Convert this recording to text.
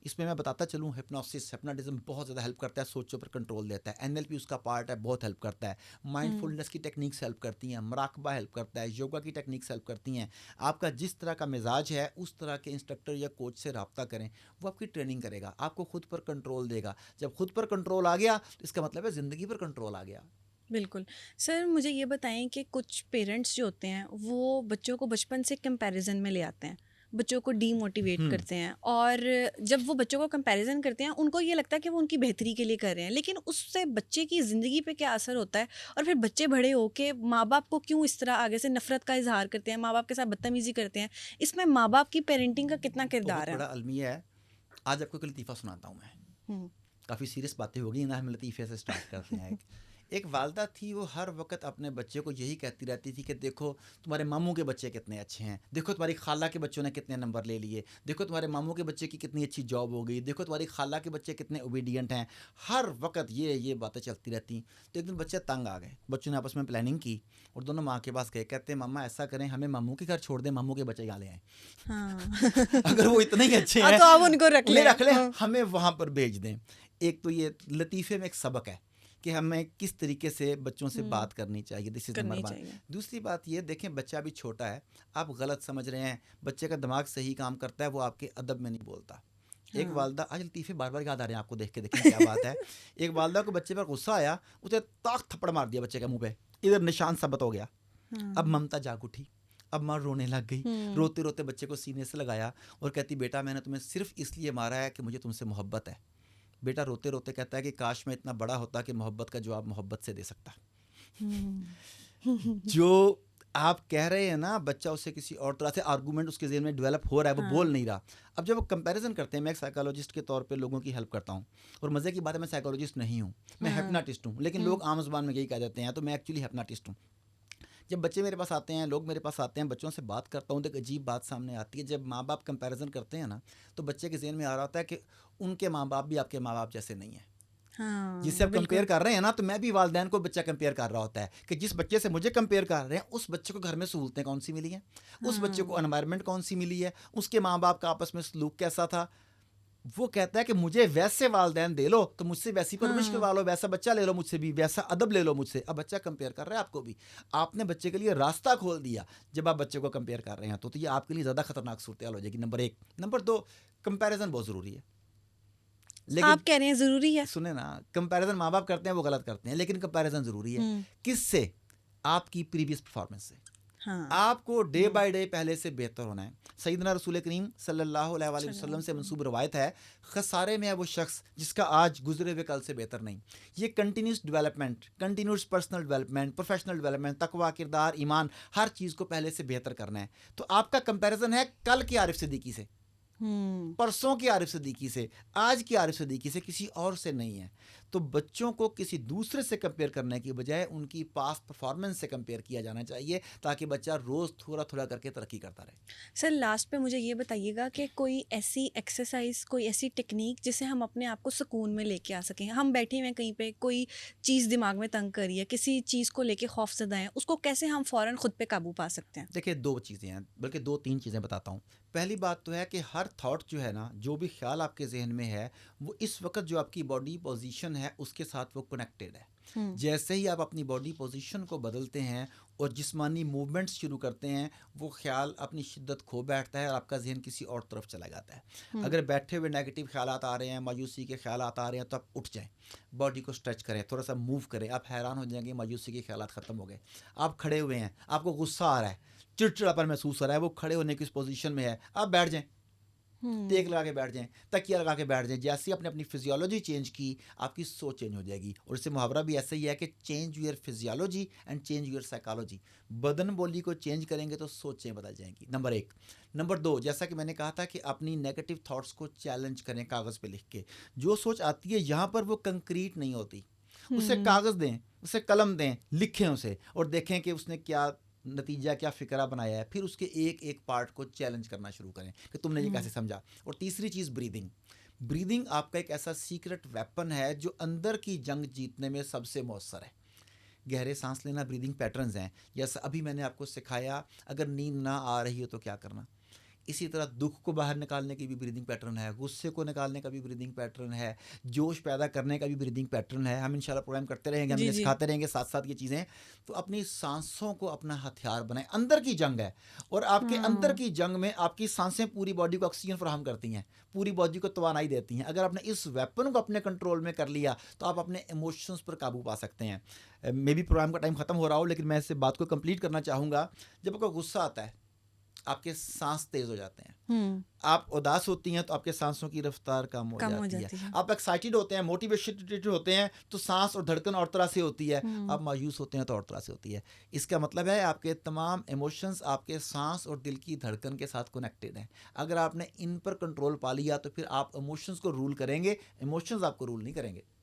اس میں بتاتا چلوں ہپناٹزم بہت زیادہ ہیلپ کرتا ہے, سوچوں پر کنٹرول دیتا ہے. NLP اس کا پارٹ ہے, بہت ہیلپ کرتا ہے. مائنڈ فلنس کی ٹیکنیکس ہیلپ کرتی ہیں, مراقبہ ہیلپ کرتا ہے, یوگا کی ٹیکنیکس ہیلپ کرتی ہیں. آپ کا جس طرح کا مزاج ہے اس طرح کے انسٹرکٹر یا کوچ سے رابطہ کریں, وہ آپ کی ٹریننگ کرے گا, آپ کو خود پر کنٹرول دے گا. جب خود پر کنٹرول آ گیا تو اس کا مطلب ہے زندگی پر کنٹرول آ گیا. بالکل. سر مجھے یہ بتائیں کہ کچھ پیرنٹس جو ہوتے ہیں وہ بچوں کو بچپن سے کمپیریزن میں لے آتے ہیں, بچوں کو ڈی موٹیویٹ کرتے ہیں, اور جب وہ بچوں کو کمپیریزن کرتے ہیں ان کو یہ لگتا ہے کہ وہ ان کی بہتری کے لیے کر رہے ہیں, لیکن اس سے بچے کی زندگی پہ کیا اثر ہوتا ہے, اور پھر بچے بڑے ہو کے ماں باپ کو کیوں اس طرح آگے سے نفرت کا اظہار کرتے ہیں, ماں باپ کے ساتھ بدتمیزی کرتے ہیں. اس میں ماں باپ کی پیرنٹنگ کا کتنا کردار بہت ہے؟ بڑا المیہ ہے. آج آپ کو ایک لطیفہ سناتا ہوں میں. ہوں. کافی سیریس باتیں ہوگی نا, ہم لطیفے سے سٹارٹ کرتے ہیں. ایک والدہ تھی, وہ ہر وقت اپنے بچے کو یہی کہتی رہتی تھی کہ دیکھو تمہارے ماموں کے بچے کتنے اچھے ہیں, دیکھو تمہاری خالہ کے بچوں نے کتنے نمبر لے لیے, دیکھو تمہارے ماموں کے بچے کی کتنی اچھی جاب ہو گئی, دیکھو تمہاری خالہ کے بچے کتنے اوبیڈینٹ ہیں. ہر وقت یہ باتیں چلتی رہتی. تو ایک دن بچے تنگ آ گئے, بچوں نے آپس میں پلاننگ کی اور دونوں ماں کے پاس گئے, کہتے ہیں ماما ایسا کریں ہمیں ماموں کے گھر چھوڑ دیں, ماموں کے بچے یہاں لے آئیں. ہاں. اگر وہ اتنے ہی اچھے ہیں تو آپ ان کو رکھ انہیں لیں. رکھ لیں, ہاں. ہمیں وہاں پر بھیج دیں. ایک تو یہ لطیفے میں ایک سبق ہے کہ ہمیں کس طریقے سے بچوں سے بات کرنی چاہیے, دس از نمبر کرنی 1. چاہیے. دوسری بات یہ دیکھیں, بچہ ابھی چھوٹا ہے, آپ غلط سمجھ رہے ہیں, بچے کا دماغ صحیح کام کرتا ہے, وہ آپ کے ادب میں نہیں بولتا. ایک ہاں. والدہ, آج لطیفے بار بار یاد آ رہے ہیں آپ کو دیکھ کے, دیکھیں کیا بات ہے. ایک والدہ کو بچے پر غصہ آیا, اسے طاق تھپڑ مار دیا بچے کے منہ پہ, ادھر نشان ثبت ہو گیا. اب ممتا جاگ اٹھی, اب ماں رونے لگ گئی, روتے روتے بچے کو سینے سے لگایا اور کہتی بیٹا میں نے تمہیں صرف اس لیے مارا ہے کہ مجھے تم سے محبت ہے. بیٹا روتے روتے کہتا ہے کہ کاش میں اتنا بڑا ہوتا کہ محبت کا جواب محبت سے دے سکتا. جو آپ کہہ رہے ہیں نا, بچہ اسے کسی اور طرح سے آرگومنٹ اس کے ذہن میں ڈیولپ ہو رہا ہے, وہ بول نہیں رہا. اب جب وہ کمپیریزن کرتے ہیں, میں ایک سائیکالوجسٹ کے طور پہ لوگوں کی ہیلپ کرتا ہوں, اور مزے کی بات ہے میں سائیکالوجسٹ نہیں ہوں, میں ہیپناٹسٹ ہوں, لیکن لوگ عام زبان میں یہی کہہ دیتے ہیں, تو میں ایکچولی ہیپناٹسٹ ہوں. جب بچے میرے پاس آتے ہیں, لوگ میرے پاس آتے ہیں, بچوں سے بات کرتا ہوں تو ایک عجیب بات سامنے آتی ہے. جب ماں باپ کمپیریزن کرتے ہیں نا, تو بچے کے ذہن میں آ رہا ہوتا ہے کہ ان کے ماں باپ بھی آپ کے ماں باپ جیسے نہیں ہیں. جس سے آپ کمپیئر کر رہے ہیں نا, تو میں بھی والدین کو بچہ کمپیئر کر رہا ہوتا ہے کہ جس بچے سے مجھے کمپیئر کر رہے ہیں, اس بچے کو گھر میں سہولتیں کون سی ملی ہیں, اس بچے کو انوائرمنٹ کون سی ملی ہے, اس کے ماں باپ کا آپس میں سلوک کیسا تھا. وہ کہتا ہے کہ مجھے ویسے والدین دے لو تو مجھ سے ویسی پرورش کروا لو, ویسا بچہ لے لو مجھ سے بھی, ویسا ادب لے لو مجھ سے. اب بچہ کمپیئر کر رہا ہے آپ کو بھی, آپ نے بچے کے لیے راستہ کھول دیا. جب آپ بچے کو کمپیئر کر رہے ہیں تو یہ آپ کے لیے زیادہ خطرناک صورتحال ہو جائے گی. نمبر 1. نمبر 2, کمپیریزن بہت ضروری ہے, لیکن آپ کہہ رہے ہیں ضروری ہے. سنیں نا, کمپیریزن ماں باپ کرتے ہیں وہ غلط کرتے ہیں, لیکن کمپیریزن ضروری ہے. کس سے؟ آپ کی پریویس پرفارمنس سے. آپ کو ڈے بائی ڈے پہلے سے بہتر ہونا ہے. سیدنا رسول کریم صلی اللہ علیہ وآلہ وسلم سے منسوب روایت ہے, خسارے میں ہے وہ شخص جس کا آج گزرے ہوئے کل سے بہتر نہیں. یہ continuous development, continuous personal development, professional development, تقویٰ, کردار, ایمان, ہر چیز کو پہلے سے بہتر کرنا ہے. تو آپ کا کمپیریزن ہے کل کے عارف صدیقی سے, پرسوں کی عارف صدیقی سے, آج کی عارف صدیقی سے, کسی اور سے نہیں ہے. تو بچوں کو کسی دوسرے سے کمپیئر کرنے کی بجائے ان کی پاسٹ پرفارمنس سے کمپیئر کیا جانا چاہیے, تاکہ بچہ روز تھوڑا تھوڑا کر کے ترقی کرتا رہے. سر لاسٹ پہ مجھے یہ بتائیے گا کہ کوئی ایسی ایکسرسائز, کوئی ایسی ٹیکنیک جسے ہم اپنے آپ کو سکون میں لے کے آ سکیں. ہم بیٹھے ہوئے کہیں پہ, کوئی چیز دماغ میں تنگ کری ہے, کسی چیز کو لے کے خوف زدہ ہیں, اس کو کیسے ہم فوراً خود پہ قابو پا سکتے ہیں؟ دیکھیں 2 چیزیں ہیں, بلکہ 2-3 چیزیں بتاتا ہوں. پہلی بات تو ہے کہ ہر تھاٹ جو ہے نا, جو بھی خیال آپ کے ذہن میں ہے, وہ اس وقت جو آپ کی باڈی پوزیشن ہے اس کے ساتھ وہ کنیکٹیڈ ہے. جیسے ہی آپ اپنی باڈی پوزیشن کو بدلتے ہیں اور جسمانی موومنٹس شروع کرتے ہیں, وہ خیال اپنی شدت کھو بیٹھتا ہے اور آپ کا ذہن کسی اور طرف چلا جاتا ہے. اگر بیٹھے ہوئے نیگیٹو خیالات آ رہے ہیں, مایوسی کے خیالات آ رہے ہیں, تو آپ اٹھ جائیں, باڈی کو اسٹریچ کریں, تھوڑا سا موو کریں. آپ حیران ہو جائیں گے, مایوسی کے خیالات ختم ہو گئے. آپ کھڑے ہوئے ہیں, آپ کو غصہ آ رہا ہے, چڑچڑاپن محسوس ہو رہا ہے, وہ کھڑے ہونے کی اس پوزیشن میں ہے, آپ بیٹھ جائیں, ٹیک لگا کے بیٹھ جائیں, تکیہ لگا کے بیٹھ جائیں. جیسے آپ نے اپنی فزیولوجی چینج کی, آپ کی سوچ چینج ہو جائے گی. اور اس سے محاورہ بھی ایسا ہی ہے کہ change your physiology and change your psychology. بدن بولی کو چینج کریں گے تو سوچیں بدل جائیں گی. نمبر 1. نمبر 2, جیسا کہ میں نے کہا تھا کہ اپنی نیگیٹو تھاٹس کو چیلنج کریں کاغذ پہ لکھ کے. جو سوچ آتی ہے یہاں پر وہ کنکریٹ نہیں ہوتی, اسے کاغذ دیں, اسے قلم دیں, لکھیں اسے, اور دیکھیں کہ اس نے کیا نتیجہ, کیا فکرہ بنایا ہے. پھر اس کے ایک ایک پارٹ کو چیلنج کرنا شروع کریں کہ تم نے یہ کیسے سمجھا. اور تیسری چیز بریدنگ. بریدنگ آپ کا ایک ایسا سیکرٹ ویپن ہے جو اندر کی جنگ جیتنے میں سب سے مؤثر ہے. گہرے سانس لینا بریدنگ پیٹرنز ہیں, جیسا ابھی میں نے آپ کو سکھایا. اگر نیند نہ آ رہی ہو تو کیا کرنا, اسی طرح دکھ کو باہر نکالنے کی بھی بریدنگ پیٹرن ہے, غصے کو نکالنے کا بھی بریدنگ پیٹرن ہے, جوش پیدا کرنے کا بھی بریدنگ پیٹرن ہے. ہم انشاءاللہ پروگرام کرتے رہیں گے, ہم جی یہ جی سکھاتے رہیں گے ساتھ ساتھ یہ چیزیں. تو اپنی سانسوں کو اپنا ہتھیار بنائیں. اندر کی جنگ ہے, اور آپ کے اندر کی جنگ میں آپ کی سانسیں پوری باڈی کو آکسیجن فراہم کرتی ہیں, پوری باڈی کو توانائی دیتی ہیں. اگر آپ نے اس ویپن کو اپنے کنٹرول میں کر لیا تو آپ اپنے ایموشنز پر قابو پا سکتے ہیں. مے بی پروگرام کا ٹائم ختم ہو رہا ہو, لیکن میں اس بات کو کمپلیٹ کرنا چاہوں گا. جب آپ کو غصہ آتا ہے, آپ کے سانس تیز ہو جاتے ہیں. آپ اداس ہوتی ہیں تو آپ کے سانسوں کی رفتار کم ہو جاتی ہے. آپ ایکسائٹیڈ ہوتے ہیں, موٹیویٹڈ ہوتے ہیں تو سانس اور دھڑکن اور طرح سے ہوتی ہے. آپ مایوس ہوتے ہیں تو اور طرح سے ہوتی ہے. اس کا مطلب ہے آپ کے تمام ایموشنز آپ کے سانس اور دل کی دھڑکن کے ساتھ کنیکٹڈ ہیں. اگر آپ نے ان پر کنٹرول پا لیا تو پھر آپ ایموشنز کو رول کریں گے, ایموشنز آپ کو رول نہیں کریں گے.